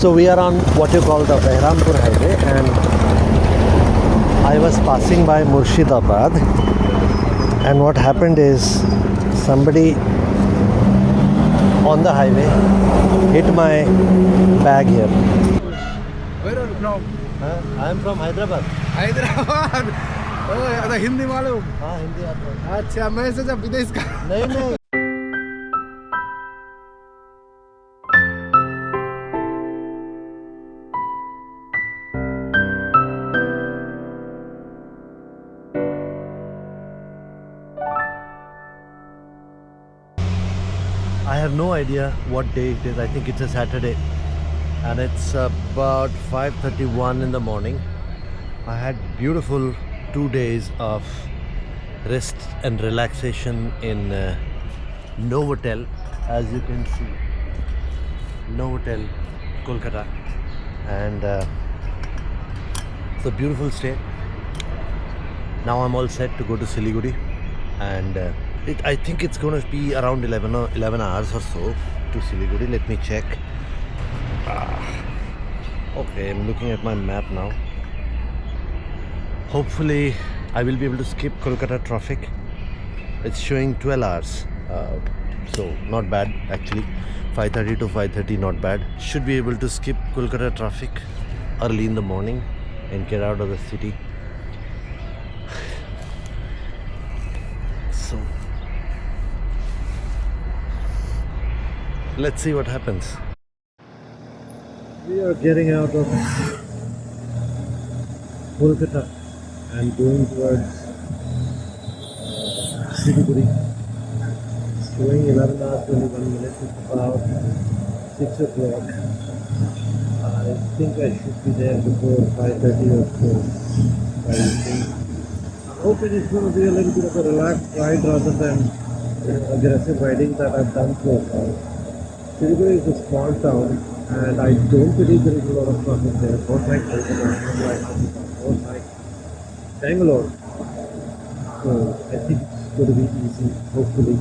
So we are on what you call the Behrampur highway, and I was passing by Murshidabad, and what happened is somebody on the highway hit my bag here. Where are you from? I am from Hyderabad. Hyderabad. Oh, Hindi मालूम? हाँ हिंदी आता है. अच्छा मैं सोचा विदेश का. नहीं. I have no idea what day it is. I think it's a Saturday, and it's about 5:31 in the morning. I had beautiful 2 days of rest and relaxation in Novotel, as you can see. Novotel, Kolkata, and it's a beautiful stay. Now I'm all set to go to Siliguri, and I think it's going to be around 11 hours or so to Siliguri. Let me check. Okay, I'm looking at my map now. Hopefully I will be able to skip Kolkata traffic. It's showing 12 hours, so not bad actually. 5:30 to 5:30, not bad. Should be able to skip Kolkata traffic early in the morning and get out of the city. So let's see what happens. We are getting out of Kolkata and going towards Siliguri. It's showing 11 hours 21 minutes. It's about 6 o'clock. I think I should be there before 5:30 or so. I think. I hope it is going to be a little bit of a relaxed ride rather than aggressive riding that I've done so far. Siliguri is a small town, and I don't believe there is a lot of traffic there. Not like Kolkata, not like Bangalore. So I think it's going to be easy, hopefully.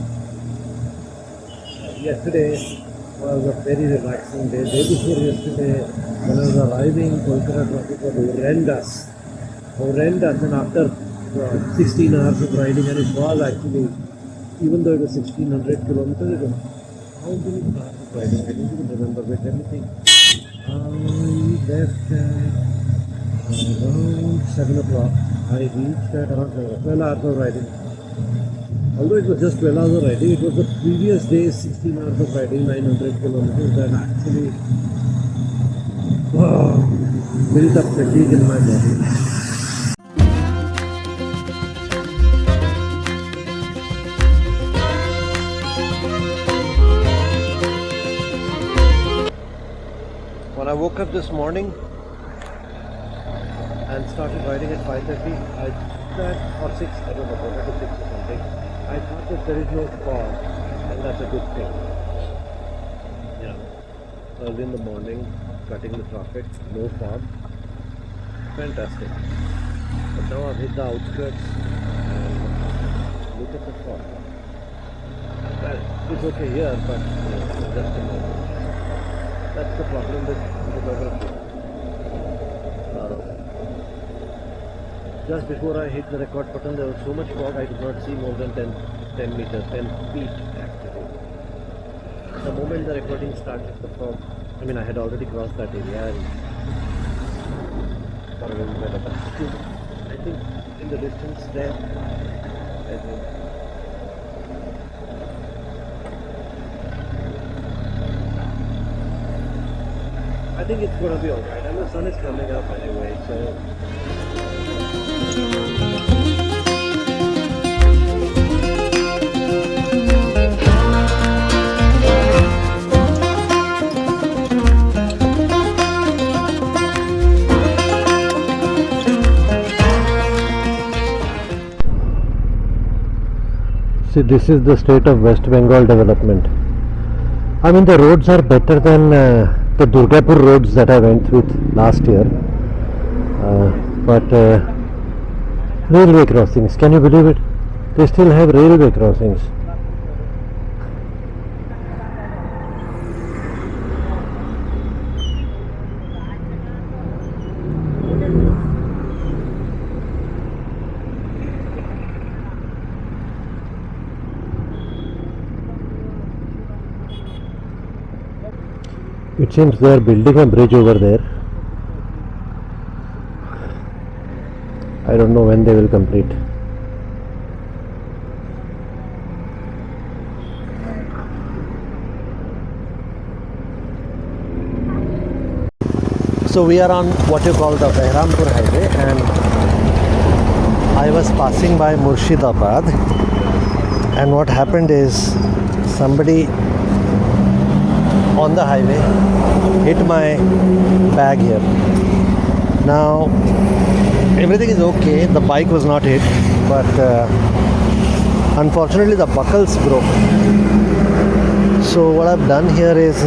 Yesterday was a very relaxing day. Day before yesterday, when I was arriving, Kolkata traffic was horrendous, and after 16 hours of riding, and it was actually, even though it was 1600 kilometers, it was how many hours of riding? I don't even remember. Wait, let me think. I left around 7 o'clock. I reached at around 12 hours of riding. Although it was just 12 hours of riding, it was the previous day 16 hours of riding, 900 kilometers, that actually built up fatigue in my body. When I woke up this morning and started riding at 5:30, I said, or 6, I don't know, 4 to 6 or something. I thought that there is no fog, and that's a good thing. Early in the morning, cutting the traffic, no fog, fantastic. But now I've hit the outskirts and look at the fog. It's okay here, but just a moment. That's the problem with photography. Just before I hit the record button, there was so much fog I could not see more than 10 meters, 10 feet actually. The moment the recording started, the fog, I had already crossed that area and got a little better, but still, I think in the distance there, I think it's going to be alright, and the sun is coming up anyway, so see, this is the state of West Bengal development. The roads are better than the Durgapur roads that I went through last year. But railway crossings, can you believe it? They still have railway crossings. It seems they are building a bridge over there. I don't know when they will complete. So we are on what you call the Behrampur highway, and I was passing by Murshidabad, and what happened is somebody on the highway hit my bag here. Now everything is okay, the bike was not hit, but unfortunately the buckles broke. So what I've done here is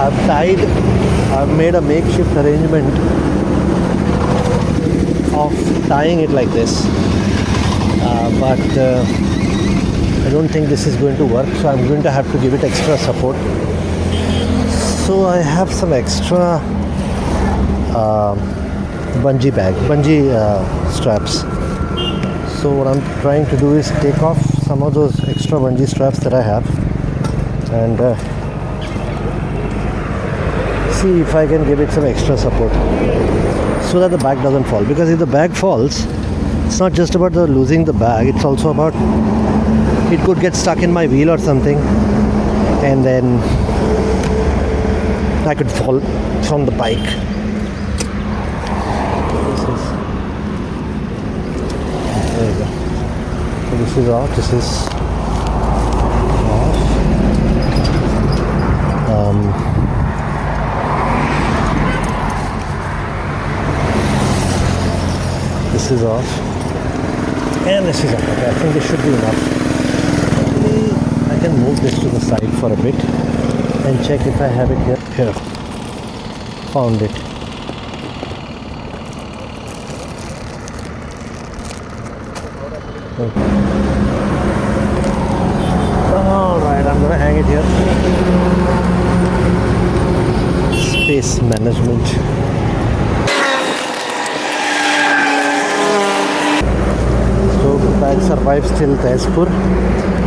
I've made a makeshift arrangement of tying it like this, but I don't think this is going to work, so I'm going to have to give it extra support. So I have some extra bungee straps. So what I'm trying to do is take off some of those extra bungee straps that I have and see if I can give it some extra support so that the bag doesn't fall. Because if the bag falls, it's not just about losing the bag, it's also about it could get stuck in my wheel or something, and then I could fall from the bike. There you go. So this is off. This is off. This is off, and this is off. Okay, I think this should be enough. I can move this to the side for a bit and check if I have it here. Here, found it. Okay. Alright, I'm gonna hang it here. Space management. So the bag survives till Tezpur.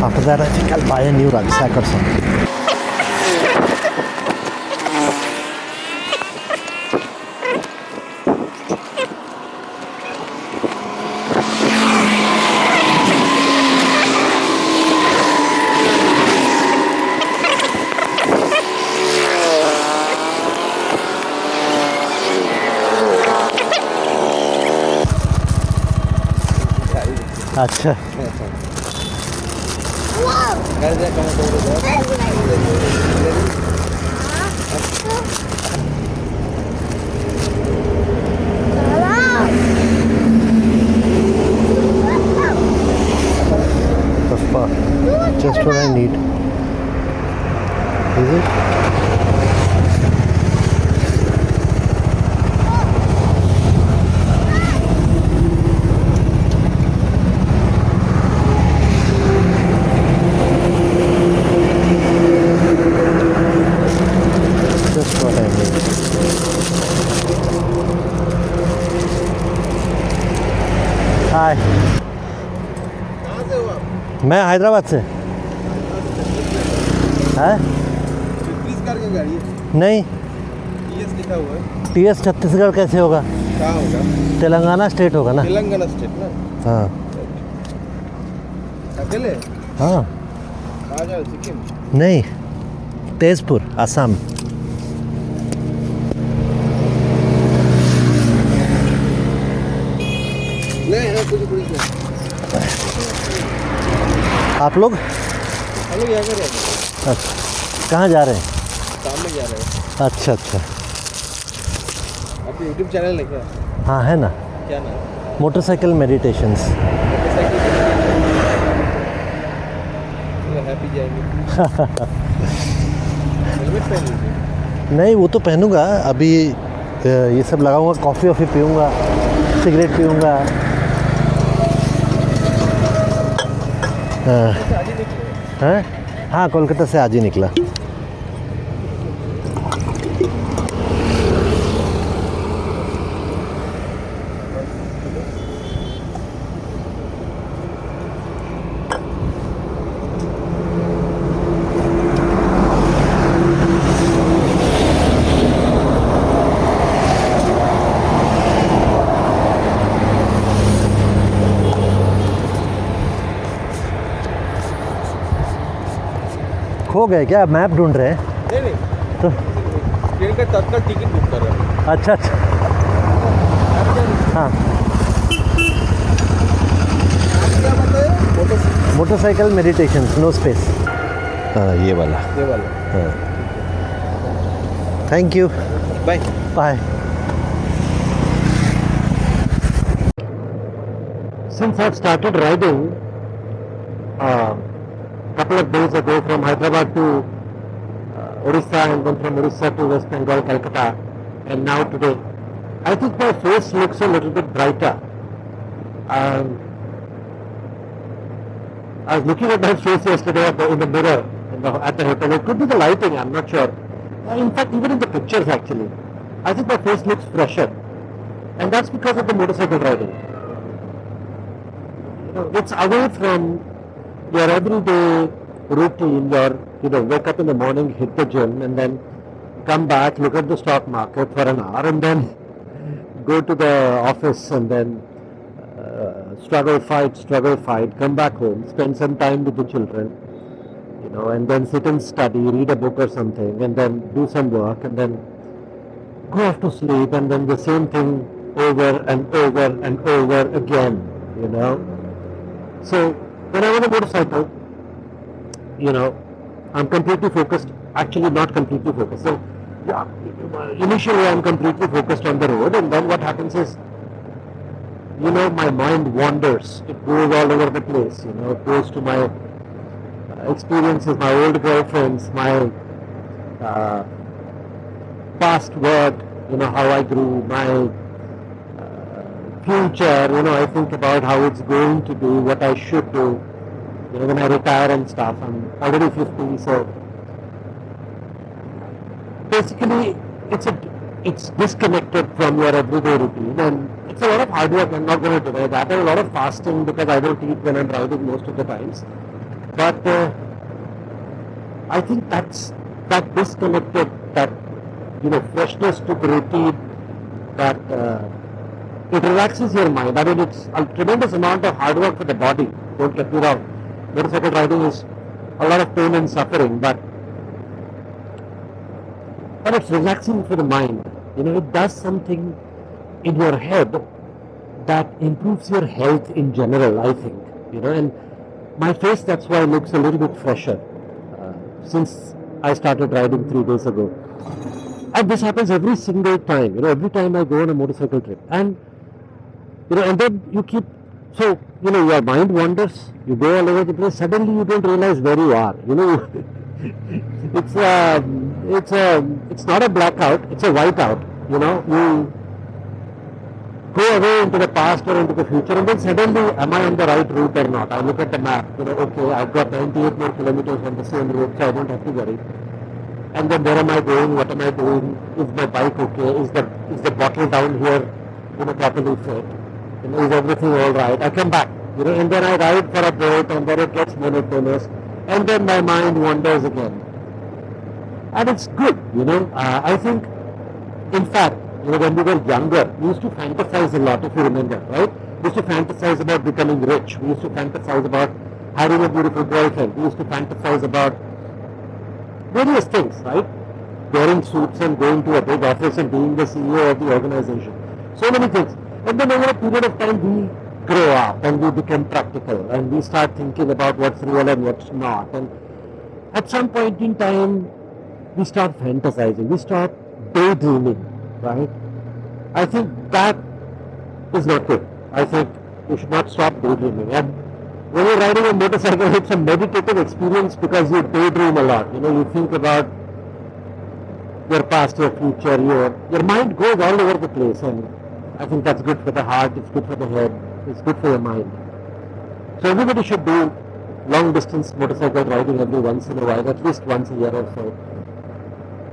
After that, I think I'll buy a new rucksack or something. अच्छा just what I need. Is it? Just what I need. Hi. मैं हैदराबाद से। है? छत्तीसगढ़ की गाड़ी है। नहीं। TS लिखा हुआ है। टीएस छत्तीसगढ़ कैसे होगा? कहाँ होगा? तेलंगाना स्टेट होगा ना? तेलंगाना स्टेट ना? हाँ। अकेले? हाँ। कहाँ जाओ? सिक्किम? नहीं, तेजपुर, असम। नहीं है कुछ नहीं। आप लोग? हम लोग यहाँ कर रहे हैं। अच्छा, कहाँ जा रहे हैं? काम में जा रहे हैं। अच्छा अच्छा। आपका यूट्यूब चैनल है क्या? हाँ है ना। क्या नाम है? Motorcycle meditations. हैप्पी जाएंगे। हेलमेट पहन लीजिए। नहीं वो तो पहनूंगा, अभी ये सब लगाऊंगा, कॉफ़ी वॉफ़ी पीऊंगा, सिगरेट पीऊंगा। हाँ हाँ, कोलकाता से आज ही निकला। गए क्या? मैप ढूंढ रहे हैं नहीं नहीं, तो? ट्रेन का तत्काल टिकट बुक कर रहा हूँ। अच्छा अच्छा, हाँ। क्या बताया? Motorcycle meditation, no space. हाँ, ये वाला। हाँ, thank you, bye bye. Since I've started riding couple of days ago from Hyderabad to Orissa, and then from Orissa to West Bengal, Kolkata, and now today, I think my face looks a little bit brighter. I was looking at my face yesterday in the mirror at the hotel. It could be the lighting, I'm not sure. In fact, even in the pictures actually, I think my face looks fresher. And that's because of the motorcycle riding. It's away from your everyday routine, your, wake up in the morning, hit the gym, and then come back, look at the stock market for an hour, and then go to the office, and then struggle, fight, come back home, spend some time with the children, and then sit and study, read a book or something, and then do some work, and then go off to sleep, and then the same thing over and over and over again, So when I'm on a motorcycle, I'm completely focused, actually not completely focused. So yeah, initially I'm completely focused on the road, and then what happens is, my mind wanders. It goes all over the place, it goes to my experiences, my old girlfriends, my past work, how I grew, my future, I think about how it's going to be, what I should do, when I retire and stuff. I'm already 50, so basically it's disconnected from your everyday routine, and it's a lot of hard work. I'm not going to deny that, and a lot of fasting, because I don't eat when I'm riding most of the times. But I think that disconnected, that freshness to the routine, that it relaxes your mind. I mean, it's a tremendous amount of hard work for the body. Don't get me wrong. Motorcycle riding is a lot of pain and suffering, but it's relaxing for the mind. It does something in your head that improves your health in general, I think. And my face, that's why, looks a little bit fresher since I started riding 3 days ago. And this happens every single time, every time I go on a motorcycle trip. And and then you keep, so, your mind wanders, you go all over the place, suddenly you don't realize where you are, it's not a blackout, it's a whiteout, you go away into the past or into the future, and then suddenly, am I on the right route or not? I look at the map, okay, I've got 98 more kilometers on the same route, so I don't have to worry. And then where am I going, what am I doing, is my bike okay, is the bottle down here, properly fit? Is everything all right? I come back, and then I ride for a bit, and then it gets monotonous, and then my mind wanders again. And it's good, I think, in fact, when we were younger, we used to fantasize a lot, if you remember, right? We used to fantasize about becoming rich. We used to fantasize about having a beautiful girlfriend. We used to fantasize about various things, right? Wearing suits and going to a big office and being the CEO of the organization. So many things. And then over a period of time, we grow up and we become practical and we start thinking about what's real and what's not. And at some point in time, we start fantasizing, we start daydreaming, right? I think that is not good. I think you should not stop daydreaming. And when you're riding a motorcycle, it's a meditative experience because you daydream a lot. You think about your past, your future, your mind goes all over the place, and I think that's good for the heart, it's good for the head, it's good for your mind. So everybody should do long distance motorcycle riding every once in a while, at least once a year or so.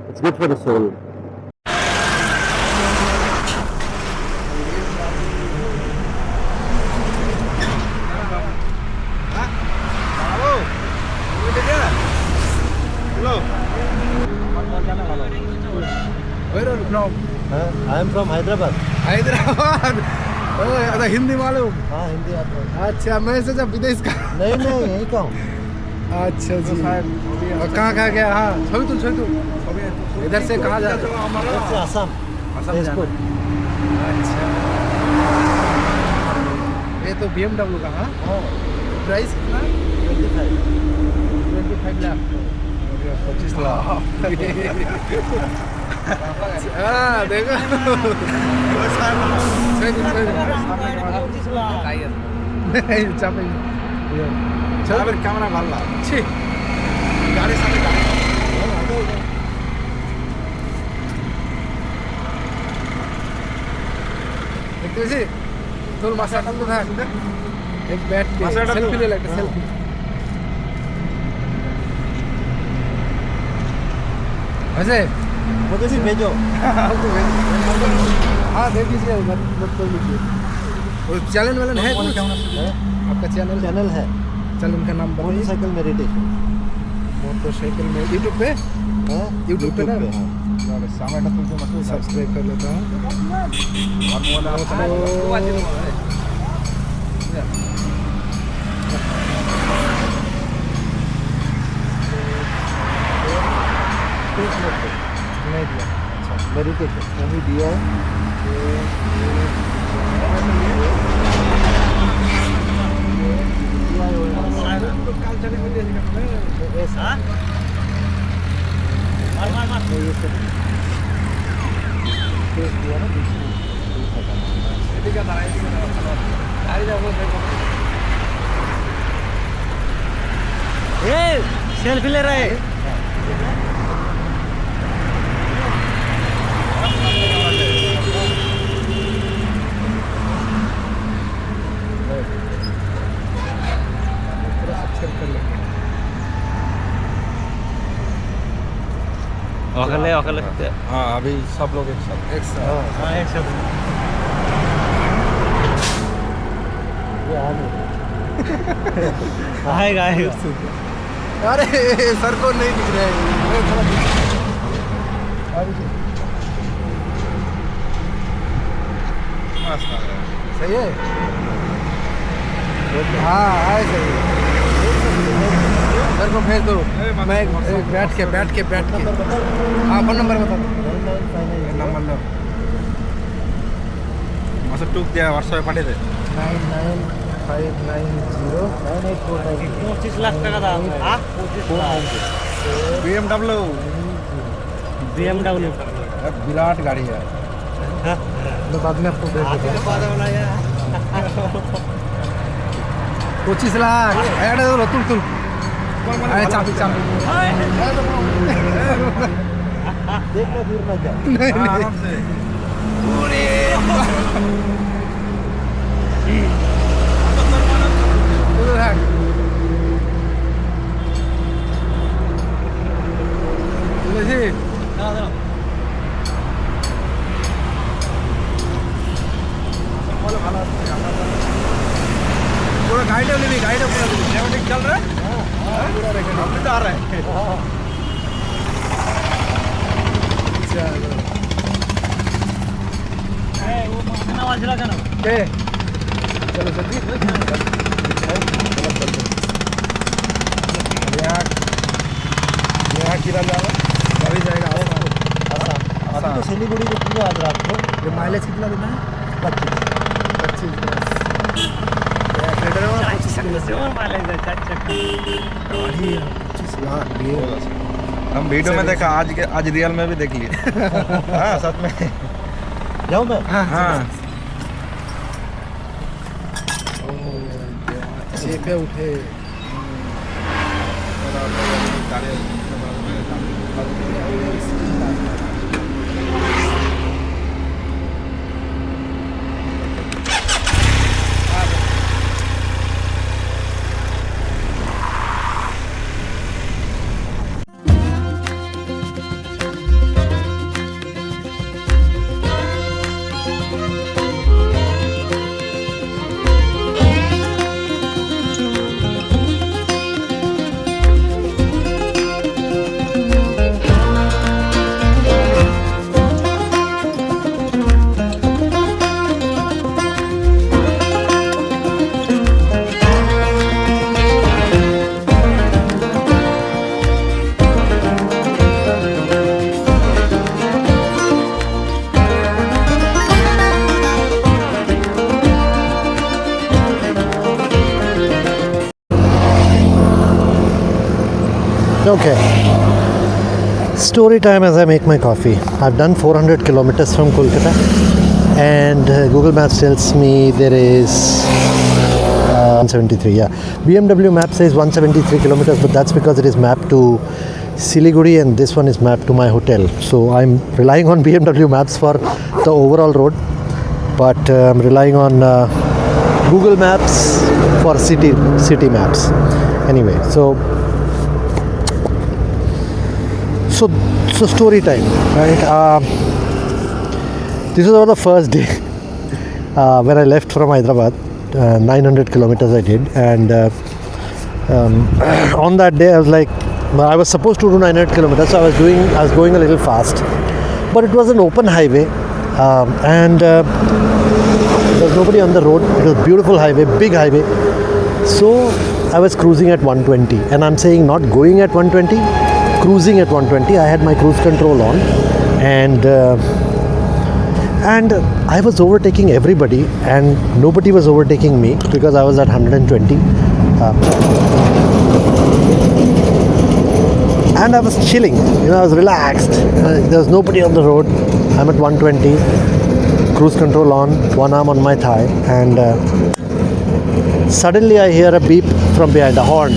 It's good for the soul. Where are you from? I am from Hyderabad. Hyderabad. Hindi मालूम? हाँ, हिंदी आता है। अच्छा, मैं सोचा विदेश का। नहीं, यहीं का हूँ। अच्छा तो जी। शायद अभी और कहाँ कहाँ गया? हाँ छवि तुल अभी इधर से कहाँ जा रहे हो? हमारा असम असम तेजपुर। अच्छा, ये तो BMW का। हाँ, प्राइस कितना? 25 लाख। 25 लाख। हाँ देखो, नहीं चापे चलो फिर कैमरा भाल ला छी गाड़ी सामने गाड़ी देखते जी তোর মাসা টান তো থাক এক ব্যাট কে মাসাটা তো- সেলফি ले একটা সেলফি वैसे मुझे भी भेजो। हाँ दे दीजिए उधर कोई लीजिए वो चैनल वालन है कुछ? आपका चैनल चैनल है चैनल का नाम बताइए मोटरसाइकिल मेडिटेशन। मोटरसाइकिल में यूट्यूब पे यूट्यूब पे ना सामने तुमको मसला सब्सक्राइब कर लेता हूँ नहीं दिया मेडिटेशन वही दिया है। सेल्फी ले रहे हैं। अकेले अकेले हाँ अभी सब लोग एक साथ एक साथ हाँ एक सब ये आने आएगा आएगा अरे सर को नहीं दिख रहा है मस्त आ गया सही है हाँ आए सही है सर को भेज दो मैं बैठ के हाँ फोन नंबर बता दो नंबर लो मस्त टूक दिया व्हाट्सएप पाठे दे 99590 25 लाख টাকা দাম হ্যাঁ 25 লাখ BMW BMW विराट गाड़ी है तो बाद में आपको भेज देता हूँ 25 लाख ऐड दो तुल अरे चाबी देखना दूर ना जा। नहीं नहीं आराम से उधर है जी पूरा गाइड है पूरा लेवटिंग चल रहा है पूरा रहेगा हम भी तो आ रहे हैं चलो वो माखना वाजला का ना के चलो जल्दी यहाँ किरा जाओ अभी जाएगा अभी तो सिलीगुड़ी को पूरा आज रात को ये माइलेज कितना देना है 25 गाड़ी 25 लाख हम वीडियो में देखा आज रियल में भी देख लिए हाँ सच में जाऊँ मैं। हाँ पे उठे Okay. Story time as I make my coffee. I've done 400 kilometers from Kolkata, and Google Maps tells me there is 173. Yeah, BMW map says 173 kilometers, but that's because it is mapped to Siliguri, and this one is mapped to my hotel. So I'm relying on BMW maps for the overall road, but I'm relying on Google Maps for city maps. Anyway, so story time, right? This was the first day when I left from Hyderabad. 900 kilometers I did, and on that day I was like, I was supposed to do 900 kilometers, so I was going a little fast, but it was an open highway, and there was nobody on the road. It was a beautiful highway, big highway. So I was cruising at 120, and I'm saying not going at 120, cruising at 120. I had my cruise control on, and I was overtaking everybody, and nobody was overtaking me because I was at 120. And I was chilling, I was relaxed. There was nobody on the road. I'm at 120, cruise control on, one arm on my thigh, and suddenly I hear a beep from behind, a horn.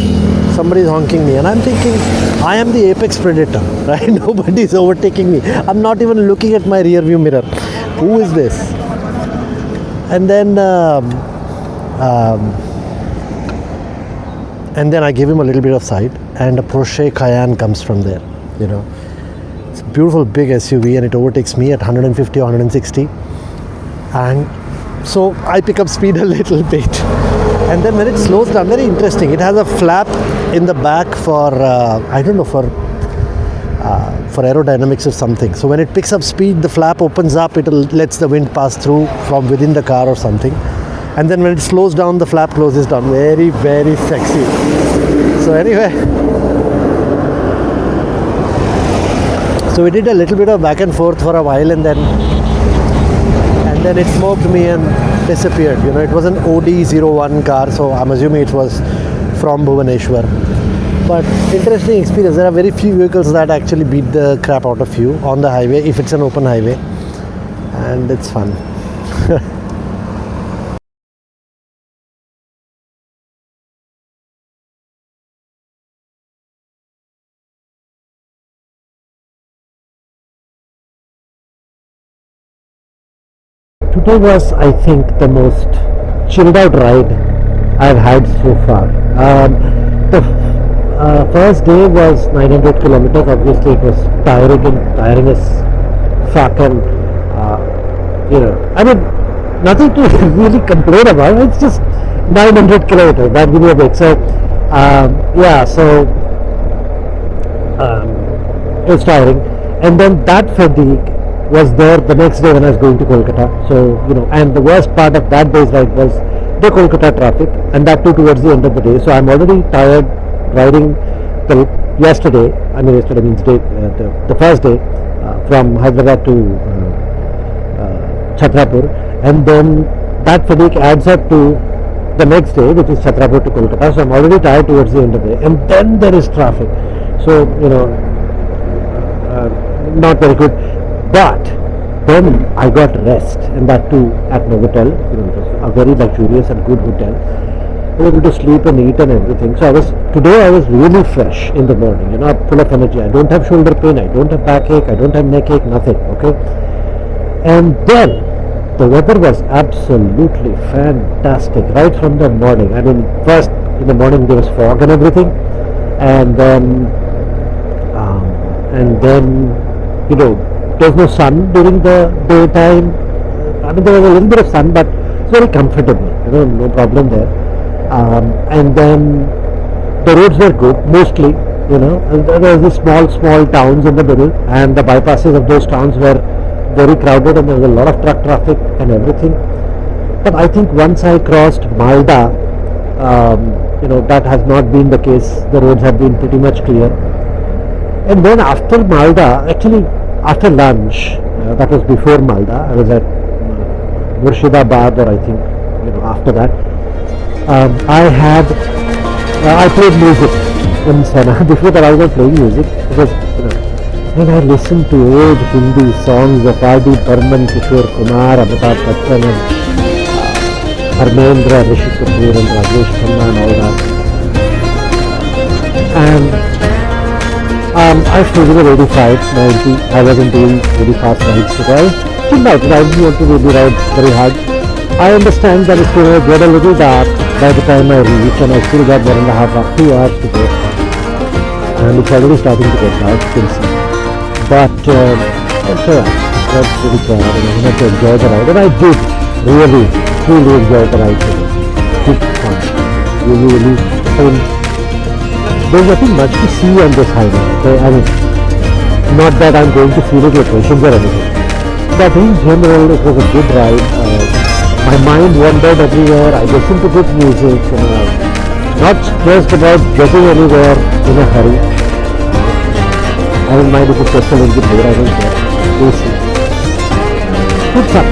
Somebody is honking me, and I'm thinking, I am the apex predator, right? Nobody is overtaking me. I'm not even looking at my rear view mirror. Who is this? And then I give him a little bit of side, and a Porsche Cayenne comes from there. It's a beautiful big SUV, and it overtakes me at 150 or 160. And so I pick up speed a little bit, and then when it slows down, very interesting. It has a flap in the back for for aerodynamics or something. So when it picks up speed, the flap opens up, it lets the wind pass through from within the car or something. And then when it slows down, the flap closes down. Very, very sexy. So anyway, so we did a little bit of back and forth for a while, and then it smoked me and disappeared. It was an OD01 car, so I'm assuming it was from Bhubaneswar. But interesting experience. There are very few vehicles that actually beat the crap out of you on the highway if it's an open highway, and it's fun. Today was, I think, the most chilled out ride I've had so far. The first day was 900 kilometers. Obviously, it was tiring as fuck, and I mean, nothing to really complain about. It's just 900 kilometers. That give me a break. So, it was tiring, and then that fatigue was there the next day when I was going to Kolkata. So, and the worst part of that day's ride was the Kolkata traffic, and that too towards the end of the day. So I'm already tired riding till yesterday. I mean, yesterday means the first day from Hyderabad to Chhatrapur, and then that fatigue adds up to the next day, which is Chhatrapur to Kolkata. So I'm already tired towards the end of the day, and then there is traffic. So not very good. But then I got rest, and that too at Novotel. It was a very luxurious and good hotel. I was able to sleep and eat and everything. So today I was really fresh in the morning, full of energy. I don't have shoulder pain, I don't have backache, I don't have neck ache, nothing, okay? And then the weather was absolutely fantastic right from the morning. I mean, first in the morning there was fog and everything, and then there was no sun during the daytime. I mean, there was a little bit of sun, but it's very comfortable, no problem there. And then the roads were good, mostly, and there were these small towns in the middle, and the bypasses of those towns were very crowded, and there was a lot of truck traffic and everything. But I think once I crossed Malda, that has not been the case. The roads have been pretty much clear. And then after Malda, actually after lunch, that was before Malda, I was at Murshidabad, or I think after that, I played music. in Sana. Before that I was not playing music because when I listened to old Hindi songs of R.D. Burman, Kishore Kumar, Amitabh Bachchan and Dharmendra, Rishi Kapoor and Rajesh Khanna and all that. And I was cruising at 85, 90. I wasn't doing really fast rides at all. Chill out, I didn't want to really ride very hard. I understand that it's going to get a little dark by the time I reach, and I still got 2 hours to go. And it's already starting to get dark, you can see. But that's alright. That's really care. I have to enjoy the ride. And I did really, truly enjoy the ride today. Good fun. Really, I mean, there's nothing much to see on this highway. Okay? I mean, not that I'm going to scenic locations or anything. But in general, it was a good ride. My mind wandered everywhere. I listened to good music. Not stressed about getting anywhere in a hurry. I don't mind if it gets a little bit late. I don't care. We'll see. Good fun.